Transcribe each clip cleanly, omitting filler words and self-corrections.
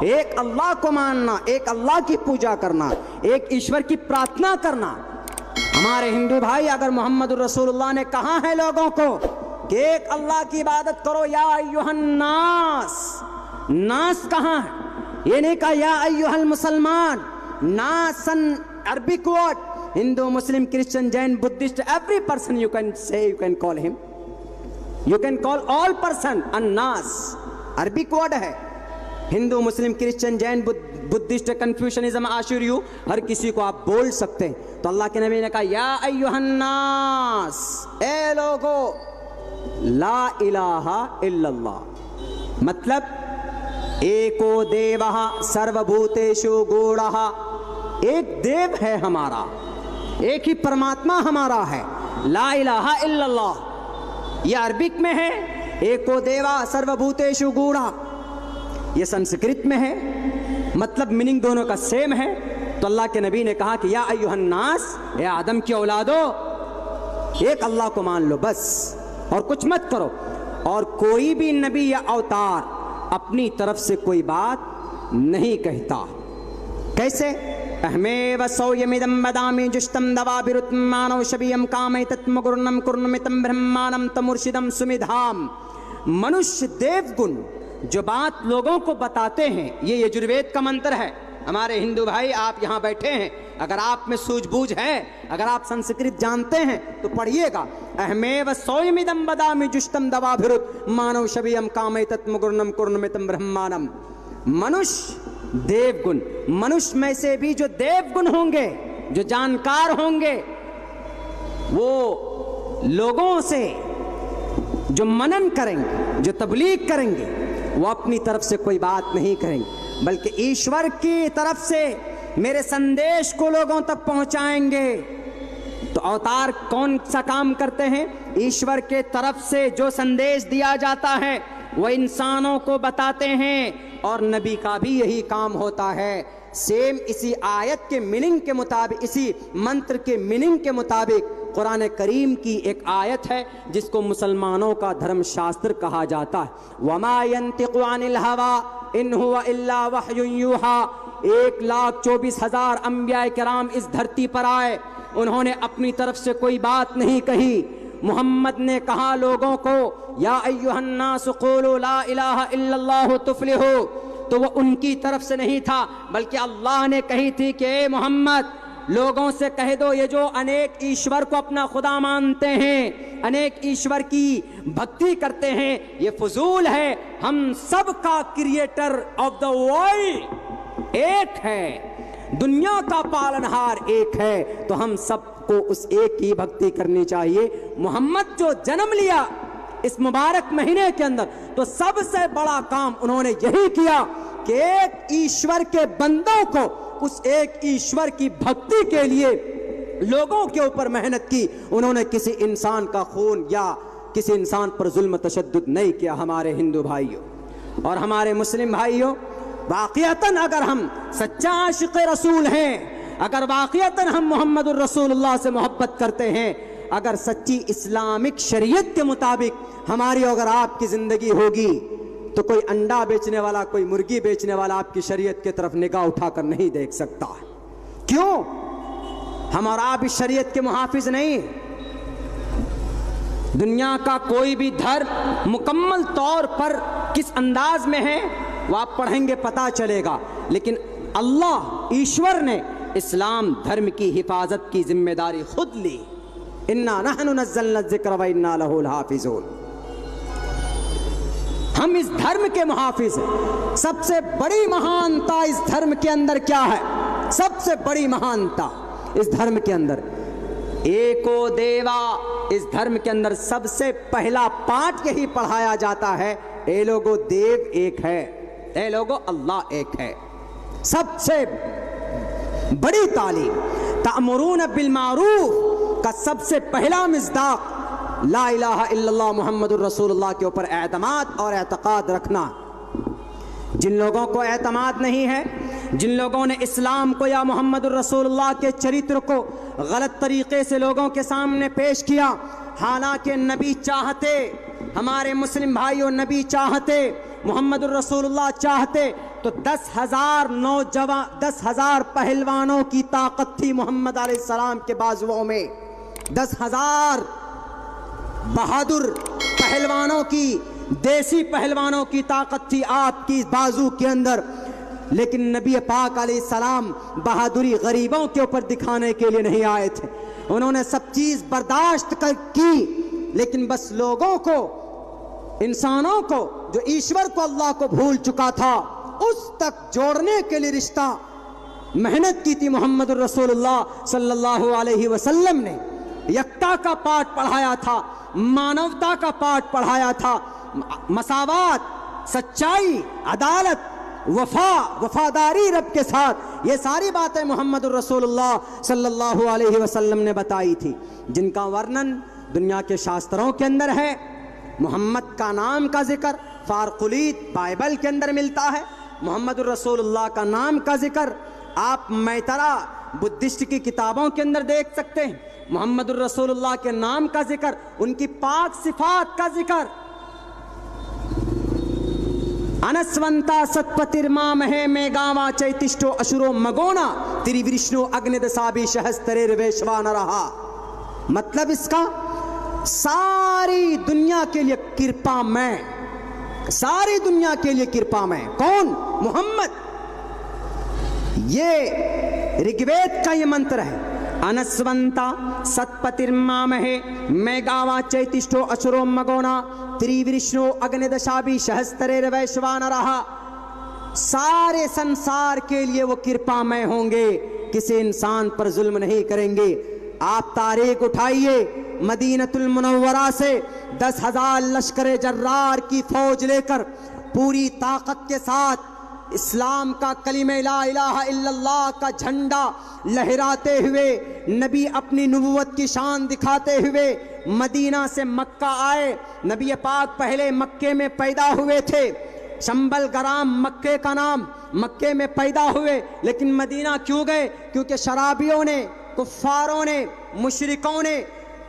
एक अल्लाह को मानना, एक अल्लाह की पूजा करना, एक ईश्वर की प्रार्थना करना। हमारे हिंदू भाई, अगर मोहम्मद रसूलुल्लाह ने कहा है लोगों को कि एक अल्लाह की इबादत करो, या अय्युहन्नास, नास कहाँ है? ये नहीं कहा या अय्युहल मुसलमान। नासन Arabic word, Hindu Muslim Christian Jain Buddhist every person you can say, you can call him, you can call all person अन्नास, अरबिक वर्ड है। Hindu Muslim Christian Jain Buddhist Confucianism आशुरियू, हर किसी को आप बोल सकते हैं। तो अल्लाह के नबी ने कहा या अय्युहन्नास, ए लोगो, ला इलाहा इल्लल्लाह, मतलब एको देवः सर्वभूतेषु गूढ़ः, एक देव है हमारा, एक ही परमात्मा हमारा है। ला इलाहा इल्लल्लाह यह अरबिक में है, एको देवा सर्वभूतेषु गूढ़ा ये संस्कृत में है, मतलब मीनिंग दोनों का सेम है। तो अल्लाह के नबी ने कहा कि या अय्युहन्नास, ए आदम की औलादो, एक अल्लाह को मान लो बस, और कुछ मत करो। और कोई भी नबी या अवतार अपनी तरफ से कोई बात नहीं कहता। कैसे? अहमेव सौयमिदं वदामि जुष्टं दवाभिरुतं मानव शबीयं कामैतत्मगुर्णं कुर्णमितं ब्रह्माणं तमुर्शिदं सुमिधाम। मनुष्य देवगुण जो बात लोगों को बताते हैं, ये यजुर्वेद का मंत्र है। हमारे हिंदू भाई, आप यहाँ बैठे हैं, अगर आप में सूझबूझ है, अगर आप संस्कृत जानते हैं तो पढ़िएगा। अहमेव सौयमिदं वदामि जुष्टं दवाभिरुत मानव शबीयं कामैतत्मगुर्णं कुर्णमितं ब्रह्माणं। मनुष्य देवगुण, मनुष्य में से भी जो देवगुण होंगे, जो जानकार होंगे, वो लोगों से जो मनन करेंगे, जो तबलीग करेंगे, वो अपनी तरफ से कोई बात नहीं करेंगे, बल्कि ईश्वर की तरफ से मेरे संदेश को लोगों तक पहुंचाएंगे। तो अवतार कौन सा काम करते हैं? ईश्वर के तरफ से जो संदेश दिया जाता है वो इंसानों को बताते हैं, और नबी का भी यही काम होता है। सेम इसी आयत के मीनिंग के मुताबिक, इसी मंत्र के मीनिंग के मुताबिक कुरान करीम की एक आयत है जिसको मुसलमानों का धर्मशास्त्र कहा जाता है। वमा यंतिकु अनिल हवा इन हुवा इल्ला वह्युन यूहा। 1,24,000 अंबिया किराम इस धरती पर आए, उन्होंने अपनी तरफ से कोई बात नहीं कही। मोहम्मद ने कहा लोगों को या अय्युहन्नास क़ूलू ला इलाहा इल्लल्लाह तुफ्लिहू, तो वो उनकी तरफ से नहीं था, बल्कि अल्लाह ने कही थी कि ए मोहम्मद, लोगों से कह दो ये जो अनेक ईश्वर को अपना खुदा मानते हैं, अनेक ईश्वर की भक्ति करते हैं, ये फजूल है। हम सब का क्रिएटर ऑफ द वर्ल्ड एक है, दुनिया का पालनहार एक है, तो हम सबको उस एक की भक्ति करनी चाहिए। मोहम्मद जो जन्म लिया इस मुबारक महीने के अंदर, तो सबसे बड़ा काम उन्होंने यही किया कि एक ईश्वर के बंदों को उस एक ईश्वर की भक्ति के लिए लोगों के ऊपर मेहनत की। उन्होंने किसी इंसान का खून या किसी इंसान पर जुल्म तशद्दुद नहीं किया। हमारे हिंदू भाइयों और हमारे मुस्लिम भाइयों, वाक़ियतन अगर हम सच्चा आशिक़ रसूल हैं, अगर वाक़ियतन हम मोहम्मदुर रसूलुल्लाह से मोहब्बत करते हैं, अगर सच्ची इस्लामिक शरीयत के मुताबिक हमारी अगर आपकी जिंदगी होगी, तो कोई अंडा बेचने वाला, कोई मुर्गी बेचने वाला आपकी शरीयत की तरफ निगाह उठाकर नहीं देख सकता। क्यों? हम और आप इस शरीयत के मुहाफिज नहीं। दुनिया का कोई भी धर्म मुकम्मल तौर पर किस अंदाज में है वो आप पढ़ेंगे, पता चलेगा। लेकिन अल्लाह ईश्वर ने इस्लाम धर्म की हिफाजत की जिम्मेदारी खुद ली। इन्ना नहनु नज़्ज़लना ज़िक्र व इन्ना लहु लहाफ़िज़ून। हम इस धर्म के मुहाफिज हैं। सबसे बड़ी महानता इस धर्म के अंदर क्या है? सबसे बड़ी महानता इस धर्म के अंदर एको देवा। इस धर्म के अंदर सबसे पहला पाठ यही पढ़ाया जाता है, ए लोगो देव एक है, ए लोगो अल्लाह एक है। सबसे बड़ी तालीम तअमुरून बिल मारूफ का सबसे पहला मिज़दाक ला इलाहा इल्लल्लाह मुहम्मदुर रसूलुल्लाह के ऊपर एतमाद और एतकाद रखना। जिन लोगों को एतमाद नहीं है, जिन लोगों ने इस्लाम को या मुहम्मदुर रसूलुल्लाह के चरित्र को गलत तरीके से लोगों के सामने पेश किया, हालांकि नबी चाहते, हमारे मुस्लिम भाइयों नबी चाहते, मुहम्मदुर रसूलुल्लाह चाहते तो 10,000 नौजवान, 10,000 पहलवानों की ताकत थी मोहम्मद अलैहिस्सलाम के बाजुओं में। 10,000 बहादुर पहलवानों की, देसी पहलवानों की ताकत थी आपकी बाजू के अंदर। लेकिन नबी पाक अलैहिस्सलाम बहादुरी गरीबों के ऊपर दिखाने के लिए नहीं आए थे। उन्होंने सब चीज बर्दाश्त की, लेकिन बस लोगों को, इंसानों को, जो ईश्वर को, अल्लाह को भूल चुका था, उस तक जोड़ने के लिए रिश्ता मेहनत की थी मोहम्मद रसूलुल्लाह सल्लल्लाहु अलैहि वसल्लम ने। एकता का पाठ पढ़ाया था, मानवता का पाठ पढ़ाया था, मसावात, सच्चाई, अदालत, वफादारी रब के साथ, ये सारी बातें मोहम्मद रसूलुल्लाह सल्लल्लाहु अलैहि वसल्लम ने बताई थी, जिनका वर्णन दुनिया के शास्त्रों के अंदर है। मोहम्मद का नाम का जिक्र फारकुलीत बाइबल के अंदर मिलता है। मोहम्मद रसूलुल्लाह का नाम का जिक्र आप मैतरा बुद्धिस्ट की किताबों के अंदर देख सकते हैं। मोहम्मद रसूलुल्लाह के नाम का जिक्र, उनकी पाक सिफात का जिक्र, अनस्वंता सत्पतिर्मामहे मेगावा चैतिष्टो अशुरो मगोना त्रिविष्णु अग्निदसाबी सहस्त्रेर्वैश्वा नरहा। मतलब इसका सारी दुनिया के लिए कृपा मैं, सारी दुनिया के लिए कृपा मैं। कौन? मोहम्मद। ये ऋग्वेद का ये मंत्र है, अनस्वंता सत्पतिर्मामहे मेगावा चैतिष्टो अशुरो मगोना त्रिविष्णु अग्निदशाबी सहस्त्रेर्वैश्वा नरहा। सारे संसार के लिए वो कृपामय होंगे, किसी इंसान पर जुल्म नहीं करेंगे। आप तारीख उठाइए, मदीनतुल मुनव्वरा से 10,000 लश्कर जर्रार की फौज लेकर पूरी ताकत के साथ इस्लाम का कलिमे ला इलाहा इल्लल्लाह का झंडा लहराते हुए, नबी अपनी नबुवत की शान दिखाते हुए मदीना से मक्का आए। नबी पाक पहले मक्के में पैदा हुए थे, शंबल गराम मक्के का नाम, मक्के में पैदा हुए, लेकिन मदीना क्यों गए? क्योंकि शराबियों ने, कुफ्फारों ने, मुशरिकों ने,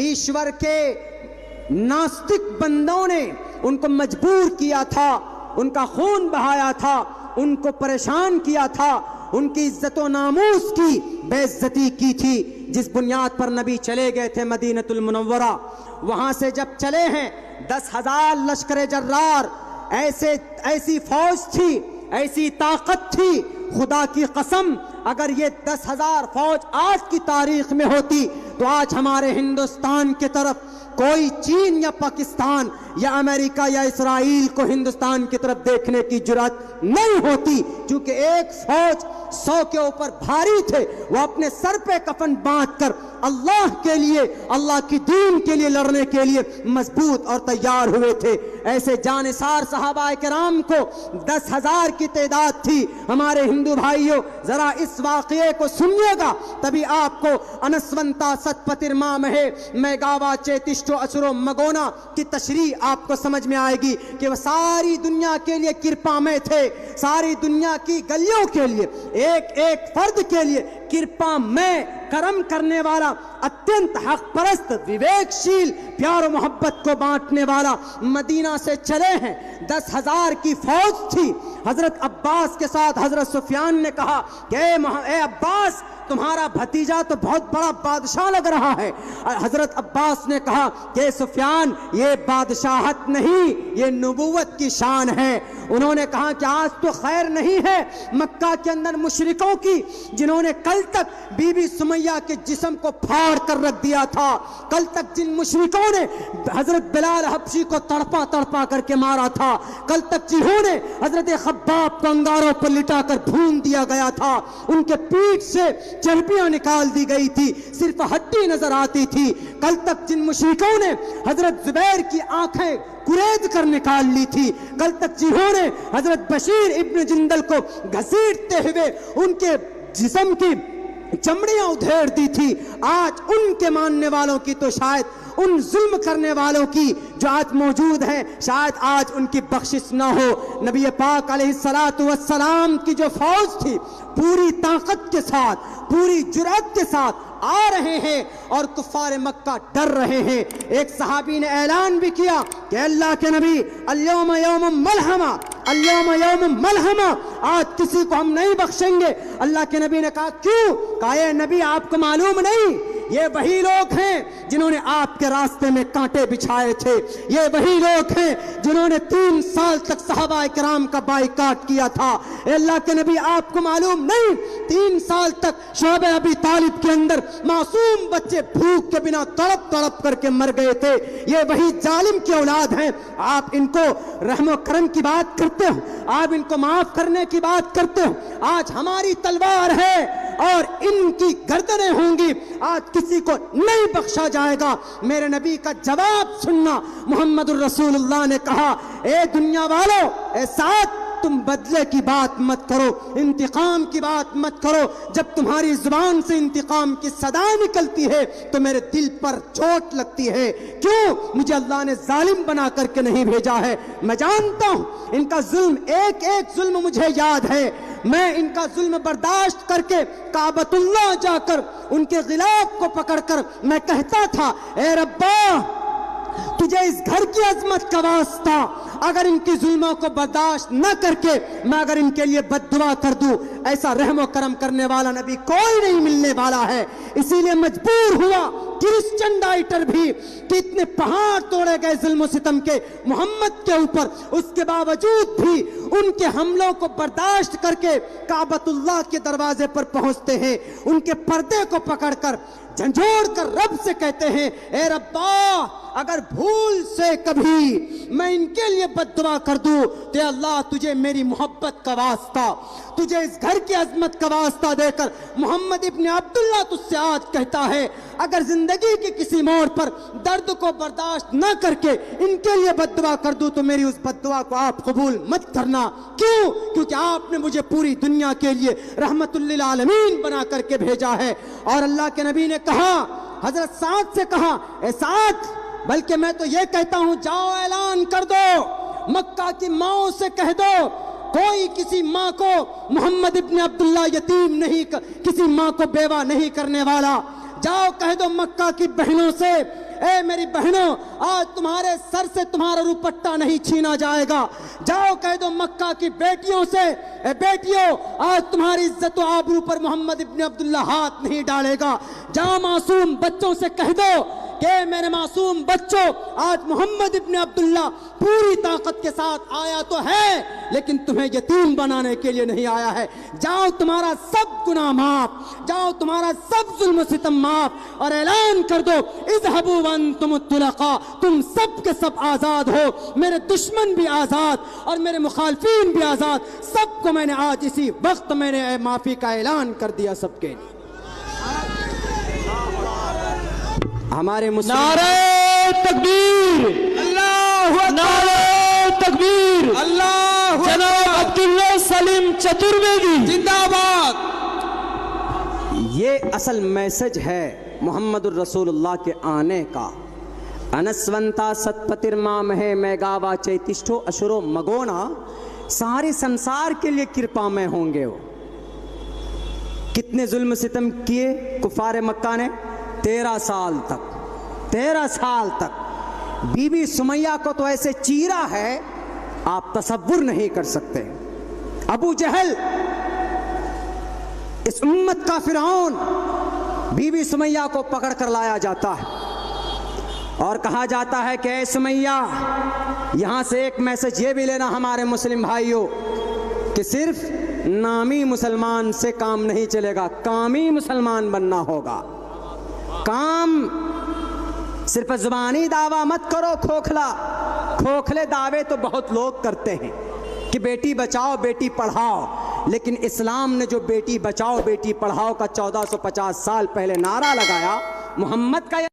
ईश्वर के नास्तिक बंदों ने उनको मजबूर किया था, उनका खून बहाया था, उनको परेशान किया था, उनकी इज्जत व नामूस की बेइज्जती की थी। जिस बुनियाद पर नबी चले गए थे मदीनतुल मुनव्वरा, वहां से जब चले हैं 10,000 लश्कर जर्रार, ऐसी फौज थी, ऐसी ताकत थी, खुदा की कसम अगर ये 10,000 फौज आज की तारीख में होती तो आज हमारे हिंदुस्तान की तरफ कोई चीन या पाकिस्तान या अमेरिका या इस्राइल को हिंदुस्तान की तरफ देखने की जुर्रत नहीं होती, क्योंकि एक फौज 100 के ऊपर भारी थे, वो अपने सर पे कफन बांधकर अल्लाह के लिए, अल्लाह की दीन के लिए लड़ने के लिए मजबूत और तैयार हुए थे। ऐसे जानिसार सहाबाए किराम को 10,000 की तादाद थी। हमारे हिंदू भाइयों, जरा इस वाक़ये को सुनिएगा, तभी आपको अनस्वंता सत्पतिर्मामहे मेगावा चेतिष्टो असुरो मगोना की तशरीह आपको समझ में आएगी कि वह सारी दुनिया के लिए कृपामय थे, सारी दुनिया की गलियों के लिए, एक एक फर्द के लिए कृपामय, करम करने वाला, अत्यंत हक परस्त, विवेकशील, प्यार और मोहब्बत को बांटने वाला मदीना से चले हैं। 10,000 की फौज थी। हजरत अब्बास के साथ हजरत सुफियान ने कहा कि ए अब्बास, तुम्हारा भतीजा तो बहुत बड़ा बादशाह लग रहा है। हजरत अब्बास ने कहा कि सुफियान, ये बादशाहत नहीं, ये नबूवत की शान है। उन्होंने कहा कि आज तो खैर नहीं है मक्का के अंदर मुशरिकों की, जिन्होंने कल तक बीबी सुमैया के जिस्म को फाड़ कर रख दिया था, कल तक जिन मुशरिकों ने हजरत बिलाल हबशी को तड़पा तड़पा करके मारा था, कल तक जिन्होंने हजरत खब्बाब को अंगारों पर लिटाकर भून दिया गया था, उनके पीठ से चर्बियां निकाल दी गई थी, सिर्फ हड्डी नजर आती थी, कल तक जिन मुशरिकों ने हजरत जुबैर की आंखें कुरेद कर निकाल ली थी, कल तक जिन्होंने हजरत बशीर इब्न जिंदल को घसीटते हुए उनके जिस्म की चमड़ियां उधेड़ दी थी, आज उनके मानने वालों की तो शायद उन जुल्म करने वालों की जो आज मौजूद हैं, शायद आज उनकी बख्शिश ना हो। नबी पाक अलैहिस्सलातु वस्सलाम की जो फौज थी, पूरी ताकत के साथ, पूरी जुर्रत के साथ आ रहे हैं और कुफार मक्का डर रहे हैं। एक सहाबी ने ऐलान भी किया कि अल्लाह के नबी, अल्यौम यौम मलहमा, अल्यौम यौम मलहमा, आज किसी को हम नहीं बख्शेंगे। अल्लाह के नबी ने कहा क्यों? कहा ये नबी आपको मालूम नहीं, ये वही लोग हैं जिन्होंने आपके रास्ते में कांटे बिछाए थे, ये वही लोग हैं जिन्होंने 3 साल तक सहाबा किराम का बाइकाट किया था। अल्लाह के नबी आपको मालूम नहीं, 3 साल तक शोबे अबी तालिब के अंदर मासूम बच्चे भूख के बिना तड़प तड़प करके मर गए थे। ये वही जालिम की औलाद हैं। आप इनको रहमो करम की बात करते हो, आप इनको माफ करने की बात करते हो। आज हमारी तलवार है और इनकी गर्दनें होंगी, आज किसी को नहीं बख्शा जाएगा। मेरे नबी का जवाब सुनना। मुहम्मदुर रसूलुल्लाह ने कहा, ए दुनिया वालों, ए साथ तुम बदले की बात मत करो, इंतकाम की बात मत करो। जब तुम्हारी जुबान से इंतकाम की सदा निकलती है तो मेरे दिल पर चोट लगती है। क्यों? मुझे अल्लाह ने जालिम बना करके नहीं भेजा है। मैं जानता हूं इनका जुल्म, एक एक जुल्म मुझे याद है। मैं इनका जुल्म बर्दाश्त करके काबतुल्लाह जाकर उनके गिलाफ को पकड़कर मैं कहता था, ए रब्बा, तुझे इस घर की अजमत का वास्ता, अगर इनकी जुल्मों को बर्दाश्त न करके मैं अगर इनके लिए बद्दुआ कर दूं, ऐसा रहमो करम करने वाला नबी कोई नहीं मिलने वाला है। इसीलिए मजबूर हुआ क्रिश्चियन राइटर भी कि इतने पहाड़ तोड़े गए जुल्म सितम के मोहम्मद के ऊपर, उसके बावजूद भी उनके हमलों को बर्दाश्त करके काबतुल्लाह के दरवाजे पर पहुंचते हैं, उनके पर्दे को पकड़कर झंझोड़ कर रब से कहते हैं, ए रब्बा, अगर भूल से कभी मैं इनके लिए बद्दुआ कर दूं तो अल्लाह तुझे मेरी मोहब्बत का वास्ता, तुझे इस घर की अजमत का वास्ता देकर मोहम्मद इब्न अब्दुल्ला तुझसे आज कहता है, अगर जिंदगी के किसी मोड़ पर दर्द को बर्दाश्त न करके इनके लिए बद्दुआ कर दूं तो मेरी उस बद्दुआ को आप कबूल मत करना। क्यों? क्योंकि आपने मुझे पूरी दुनिया के लिए रहमतुल लिल आलमीन बना करके भेजा है। और अल्लाह के नबी ने कहा, हजरत साद से कहा, ए साद, बल्कि मैं तो ये कहता हूं, जाओ ऐलान कर दो, मक्का की माओ से कह दो, कोई किसी माँ को मोहम्मद इब्न अब्दुल्ला यतीम नहीं, किसी माँ को बेवा नहीं करने वाला। जाओ कह दो मक्का की बहनों से, ए मेरी बहनों, आज तुम्हारे सर से तुम्हारा रुपट्टा नहीं छीना जाएगा। जाओ कह दो मक्का की बेटियों से, ए बेटियों, आज तुम्हारी इज्जत व आबरू पर मोहम्मद इब्न अब्दुल्ला हाथ नहीं डालेगा। जाओ मासूम बच्चों से कह दो कि मेरे मासूम बच्चों, आज मोहम्मद इब्न अब्दुल्ला पूरी ताकत के साथ आया तो है, लेकिन तुम्हें यतीम बनाने के लिए नहीं आया है। जाओ तुम्हारा सब गुनाह माफ, जाओ तुम्हारा सब जुल्म सितम माफ, और ऐलान कर दो, इज़हबू वअंतुम तुलका, तुम सब के सब आजाद हो, मेरे दुश्मन भी आजाद और मेरे मुखालफीन भी आजाद, सबको मैंने आज इसी वक्त मैंने माफी का ऐलान कर दिया सबके लिए। हमारे नारे तकबीर, अल्लाहु अकबर, नारे तकबीर, अल्लाहु अकबर, जनाब अब्दुल्ला सलीम चतुर्वेदी जिंदाबाद। ये असल मैसेज है मोहम्मदुर रसूलुल्लाह के आने का। अनस्वंता सतपतिर्मा महे मैगावा चैतिष्ठो अशुरो मगोना, सारे संसार के लिए कृपामय होंगे वो। कितने जुल्म सितम किए कुफार मक्का ने? 13 साल तक, 13 साल तक। बीबी सुमैया को तो ऐसे चीरा है आप तसव्वुर नहीं कर सकते। अबू जहल, इस उम्मत का फिरौन, बीबी सुमैया को पकड़ कर लाया जाता है और कहा जाता है कि ऐ सुमैया, यहां से एक मैसेज ये भी लेना हमारे मुस्लिम भाइयों कि सिर्फ नामी मुसलमान से काम नहीं चलेगा, कामी मुसलमान बनना होगा। काम सिर्फ जुबानी दावा मत करो, खोखले दावे तो बहुत लोग करते हैं कि बेटी बचाओ बेटी पढ़ाओ, लेकिन इस्लाम ने जो बेटी बचाओ बेटी पढ़ाओ का 1450 साल पहले नारा लगाया, मोहम्मद का